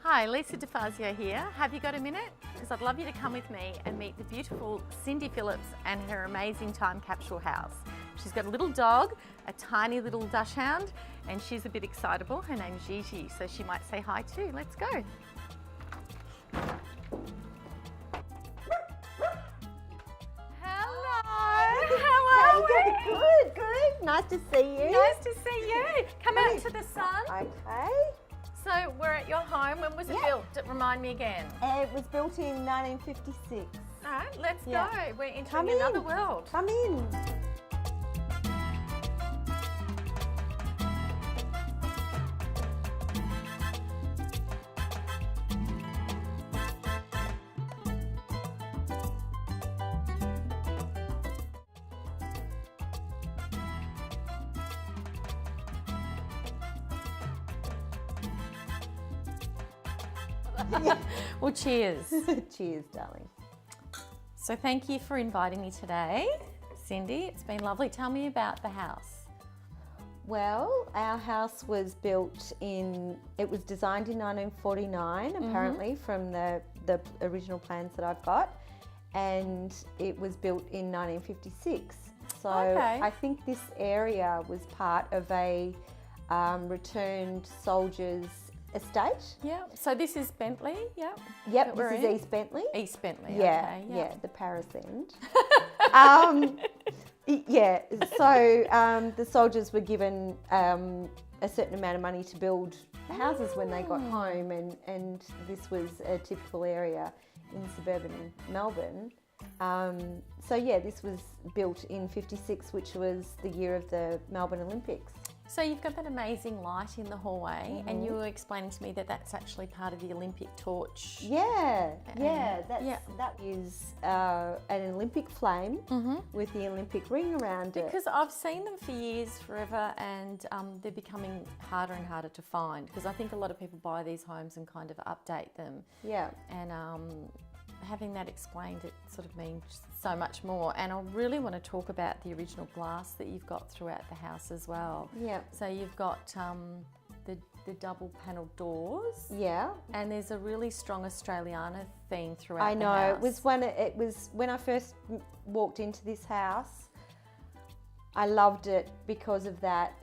Hi, Lisa Defazio here. Have you got a minute? Because I'd love you to come with me and meet the beautiful Cindy Phillips and her amazing time capsule house. She's got a little dog, a tiny little dachshund, and she's a bit excitable. Her name's Gigi, so she might say hi too. Let's go. Hello, how are we? Good. Nice to see you. Nice to see you. Come out to the sun. Okay. So we're at your home. When was it built? Remind me again. It was built in 1956. All right, let's go. We're entering in. another world. Come in. Well, cheers. Cheers, darling. So thank you for inviting me today, Cindy. It's been lovely. Tell me about the house. Well, our house was built it was designed in 1949, apparently, from the original plans that I've got. And it was built in 1956. So I think this area was part of a returned soldiers' estate. Yeah. So this is Bentley. Yeah. Yep. This is East Bentley. East Bentley. Yeah. Okay, yeah. The Paris end. Yeah. So the soldiers were given a certain amount of money to build houses when they got home, and this was a typical area in suburban Melbourne. So yeah, this was built in '56, which was the year of the Melbourne Olympics. So you've got that amazing light in the hallway, and you were explaining to me that that's actually part of the Olympic torch. Yeah, that is an Olympic flame with the Olympic ring around it. Because I've seen them for years, forever, and they're becoming harder and harder to find, because I think a lot of people buy these homes and kind of update them. Yeah. And having that explained, it sort of means so much more. And I really want to talk about the original glass that you've got throughout the house as well. Yeah. So you've got the double panelled doors. Yeah. And there's a really strong Australiana theme throughout I know. the house. It was when I first walked into this house. I loved it because of that.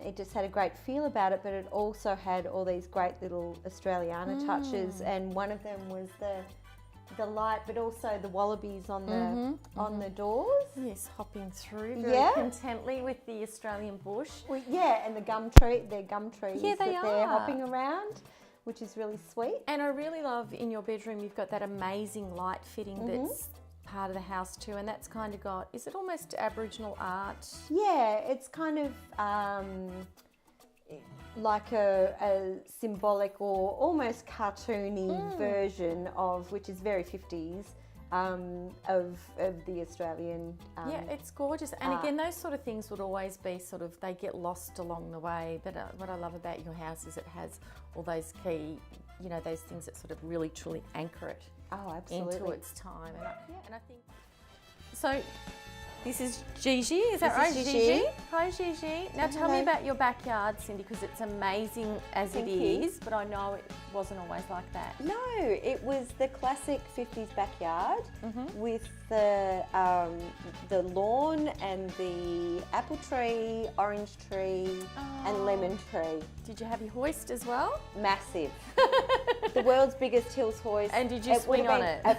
It just had a great feel about it, but it also had all these great little Australiana touches, and one of them was the light, but also the wallabies on the doors. Yes, hopping through very contently with the Australian bush. Well, yeah, and the gum trees Yeah, they they're are. hopping around, which is really sweet. And I really love in your bedroom you've got that amazing light fitting that's part of the house too, and that's kind of got, is it almost Aboriginal art? Yeah, it's kind of like a symbolic or almost cartoony version of, which is very 50s, of the Australian yeah, it's gorgeous. And again, those sort of things would always be sort of, they get lost along the way. But what I love about your house is it has all those key, you know, those things that sort of really truly anchor it into its time. And I think, so this is Gigi, is that right? Gigi. Hi, Gigi. Now tell me about your backyard, Cindy, because it's amazing as it is, but I know it wasn't always like that. No, it was the classic 50s backyard with the lawn and the apple tree, orange tree, and lemon tree. Did you have your hoist as well? Massive. The world's biggest hills hoist. And did you swing on it? No,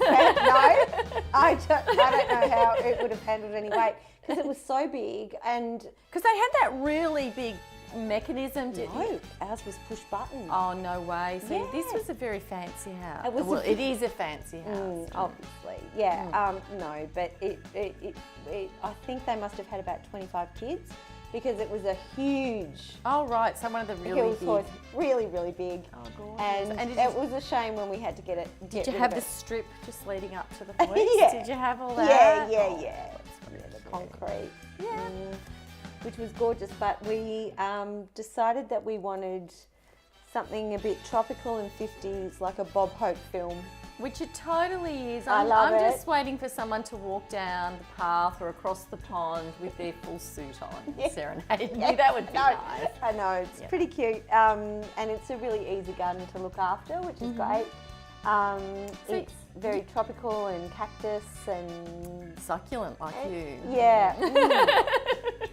I don't know how it would have handled any weight, because it was so big. And because they had that really big mechanism. No, ours was push button. Oh, no way. So this was a very fancy house. It is a fancy house. Obviously, yeah. No, but I think they must have had about 25 kids, because it was a huge. Oh, right. So one of the really big. Horse, really, really big. Oh, gorgeous. And it was a shame when we had to get it. Did you have the strip just leading up to the hoist? Yeah. Did you have all that? Yeah. The concrete. Yeah. Which was gorgeous, but we decided that we wanted something a bit tropical and 50s, like a Bob Hope film. Which it totally is. I love I'm it. just waiting for someone to walk down the path or across the pond with their full suit on, serenading me. That would be nice. I know, it's pretty cute. And it's a really easy garden to look after, which is great. It's very tropical and cactus and succulent like you. Yeah.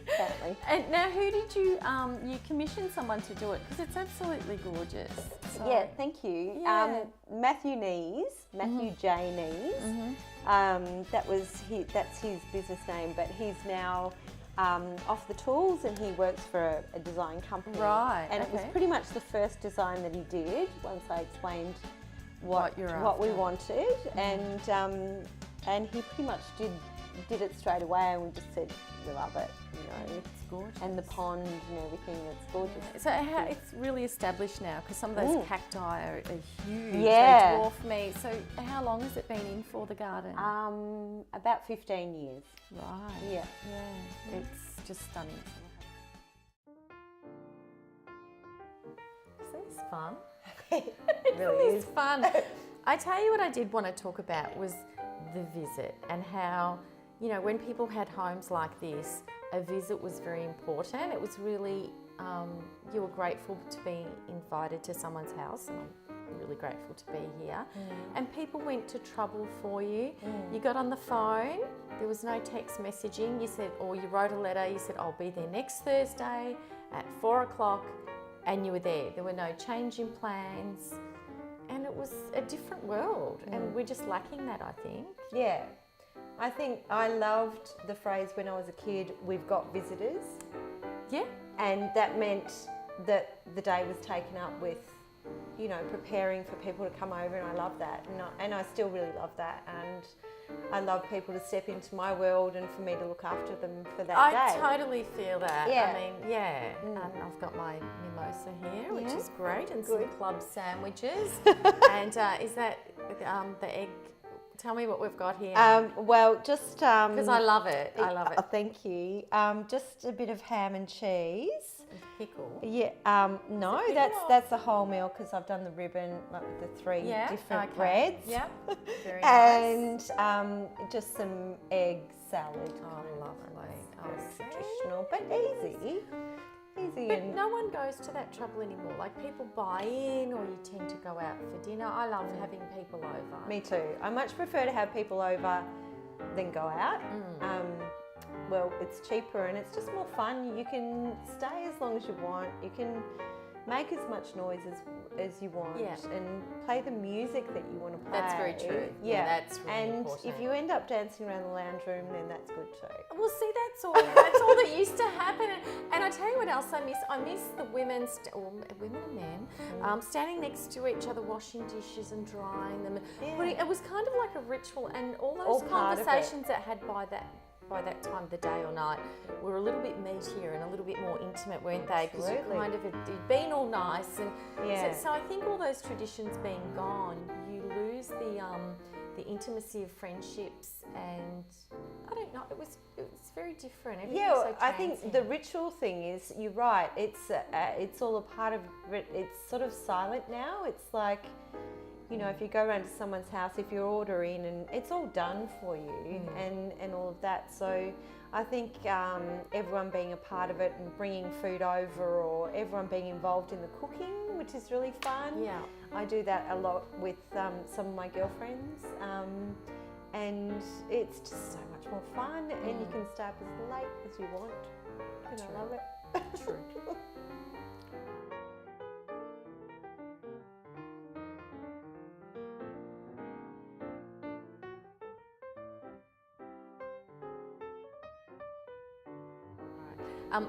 Exactly. And now, who did you you commissioned someone to do it? Because it's absolutely gorgeous. So. Yeah, thank you. Yeah. Matthew J. Nees. That's his business name, but he's now off the tools and he works for a design company. Right. And it was pretty much the first design that he did once I explained what we wanted, and he pretty much did it straight away, and we just said we love it, It's gorgeous. and the pond and everything. It's gorgeous. Yeah. So it's really established now, because some of those cacti are huge. Yeah. They dwarf me. So how long has it been in for the garden? About 15 years. Right. Yeah. Yeah. It's just stunning. Isn't this fun? It really is fun. I tell you what I did want to talk about was the visit, and how, when people had homes like this, a visit was very important. It was really, you were grateful to be invited to someone's house, and I'm really grateful to be here. And people went to trouble for you. You got on the phone, there was no text messaging. You said, or you wrote a letter, you said, I'll be there next Thursday at 4 o'clock. And you were there. There were no change in plans, and it was a different world, and we're just lacking that, I think. Yeah. I think I loved the phrase when I was a kid, we've got visitors. Yeah. And that meant that the day was taken up with, preparing for people to come over, and I love that. And I still really love that. And I love people to step into my world and for me to look after them for that day. I totally feel that. Yeah. I mean, and I've got my mimosa here, which is great, and some club sandwiches. And is that the egg? Tell me what we've got here. Well, just... Because I love it. I love it. Thank you. Just a bit of ham and cheese. Pickle. Yeah. No, that's a whole meal, because I've done the ribbon, like with the three different breads. Yep. Very nice. And just some egg salad. Oh, lovely. Traditional, but easy. But no one goes to that trouble anymore. Like, people buy in, or you tend to go out for dinner. I love having people over. Me too. I much prefer to have people over than go out. Well, it's cheaper and it's just more fun. You can stay as long as you want. You can make as much noise as you want, and play the music that you want to play. That's very true. Yeah, that's really important. And if you end up dancing around the lounge room, then that's good too. Well, see, that's all that used to happen. And I tell you what else I miss. I miss the women and men standing next to each other, washing dishes and drying them. Yeah. It was kind of like a ritual, and all those conversations that had by that time of the day or night were a little bit meatier and a little bit more intimate, weren't they? Because you kind of had been all nice, and so I think all those traditions being gone, you lose the intimacy of friendships, and I don't know, it was very different. I think the ritual thing is, you're right. It's all a part of it. It's sort of silent now. It's like, if you go around to someone's house, if you order in, and it's all done for you, and all of that. So I think everyone being a part of it and bringing food over, or everyone being involved in the cooking, which is really fun. Yeah, I do that a lot with some of my girlfriends, and it's just so much more fun, and you can stay up as late as you want, and I love it. True.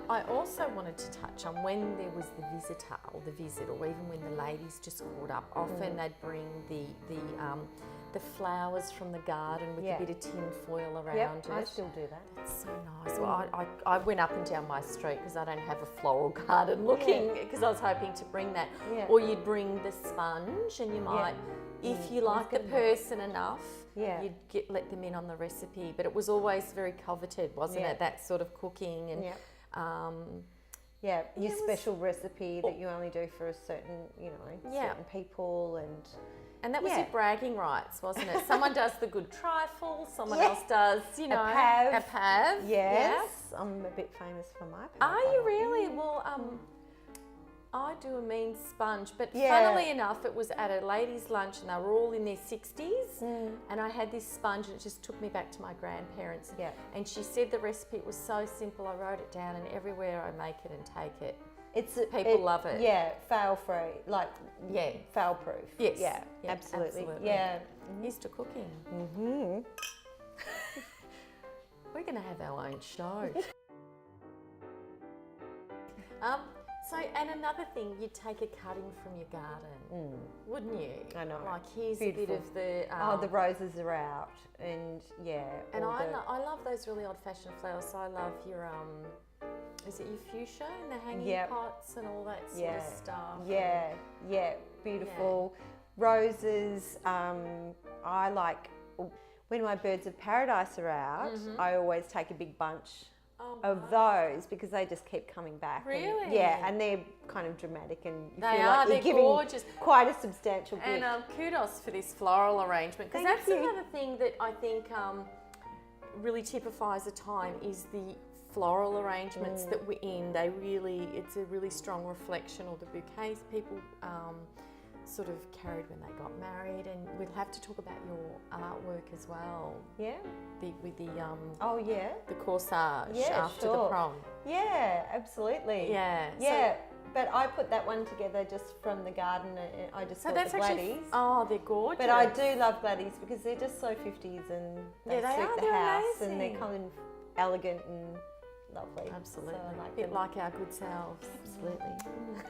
I also wanted to touch on when there was the visitor or the visit, or even when the ladies just caught up. Often they'd bring the flowers from the garden with a bit of tin foil around it. I still do that. That's so nice. Well, I went up and down my street, because I don't have a floral garden looking, because I was hoping to bring that. Yeah. Or you'd bring the sponge, and you might, if you like the person enough, you'd let them in on the recipe. But it was always very coveted, wasn't it? That sort of cooking and. Your special recipe that you only do for a certain, certain people, And that was Yeah. your bragging rights, wasn't it? Someone does the good trifle, someone Yeah. else does, you know, pav. a pav. Yes, I'm a bit famous for my pav. Are you really? Well, I do a mean sponge, but Yeah. funnily enough, it was at a ladies' lunch and they were all in their 60s. And I had this sponge and it just took me back to my grandparents. Yeah. And she said the recipe was so simple. I wrote it down and everywhere I make it and take it. People love it. Yeah, fail free, like Yeah. fail proof. Yes. Yeah, Yeah, absolutely. absolutely. Yeah. Used to cooking. Mm-hmm. We're going to have our own show. So, and another thing, you'd take a cutting from your garden, wouldn't you? I know. Like, here's a Beautiful. bit of the... The roses are out, and yeah. And all I love those really old-fashioned flowers. So I love your, is it your fuchsia and the hanging Yep. pots and all that sort of stuff? Yeah, beautiful. Roses, I like, when my birds of paradise are out, I always take a big bunch of those because they just keep coming back. Really? And, yeah, and they're kind of dramatic and you They feel are, like they're you're giving gorgeous. quite a substantial gift. And kudos for this floral arrangement, because Thank that's you. another thing that I think really typifies a time is the floral arrangements that we're in. It's a really strong reflection, or the bouquets people sort of carried when they got married. And we'll have to talk about your artwork as well. Yeah. With the Oh yeah. the corsage Yeah, after the sure. prom. Yeah, absolutely. Yeah. Yeah. But I put that one together just from the garden. And I just So bought that's the actually gladdies. they're gorgeous. But I do love gladdies because they're just so 50s and they Yeah, they suit are, the they're house amazing. and they're kind of elegant and lovely. Absolutely. So I like a bit them. like our good selves. Absolutely.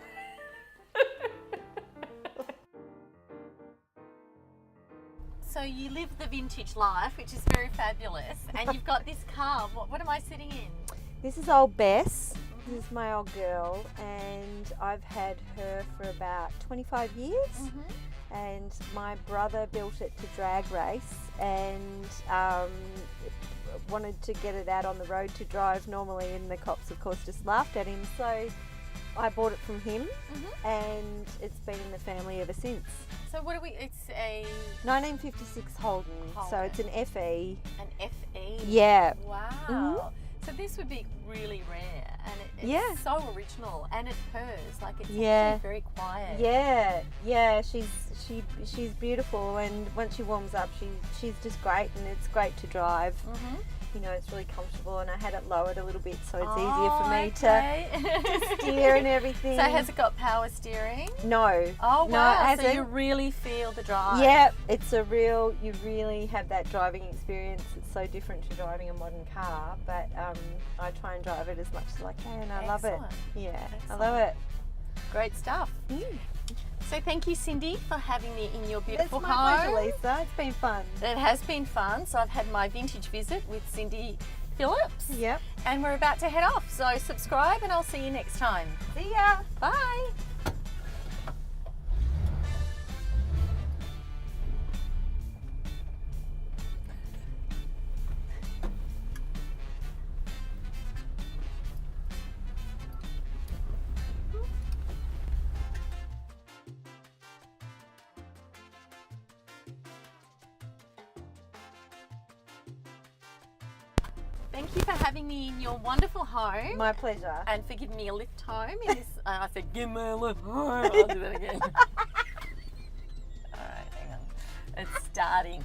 So you live the vintage life, which is very fabulous, and you've got this car. What am I sitting in? This is old Bess. This is my old girl, and I've had her for about 25 years. And my brother built it to drag race, and wanted to get it out on the road to drive normally, and the cops, of course, just laughed at him. So I bought it from him, and it's been in the family ever since. So what are we? It's a 1956 Holden, so it's an FE. An FE. Yeah. Wow. So this would be really rare, and it's so original, and it purrs like it's actually very quiet. Yeah. She's beautiful, and once she warms up, she's just great, and it's great to drive. You know, it's really comfortable, and I had it lowered a little bit, so it's easier for me to steer and everything. So has it got power steering? No. Oh wow! No, it So hasn't. you really feel the drive. Yeah, you really have that driving experience. It's so different to driving a modern car, but I try and drive it as much as I can, and I love it. Yeah, I love it. Great stuff. So thank you, Cindy, for having me in your beautiful It's home. my pleasure, Lisa. It's been fun. It has been fun. So I've had my vintage visit with Cindy Phillips. Yep. And we're about to head off. So subscribe and I'll see you next time. See ya. Bye. Thank you for having me in your wonderful home. My pleasure. And for giving me a lift home in this. I said, give me a lift home. I'll do that again. All right, hang on. It's starting.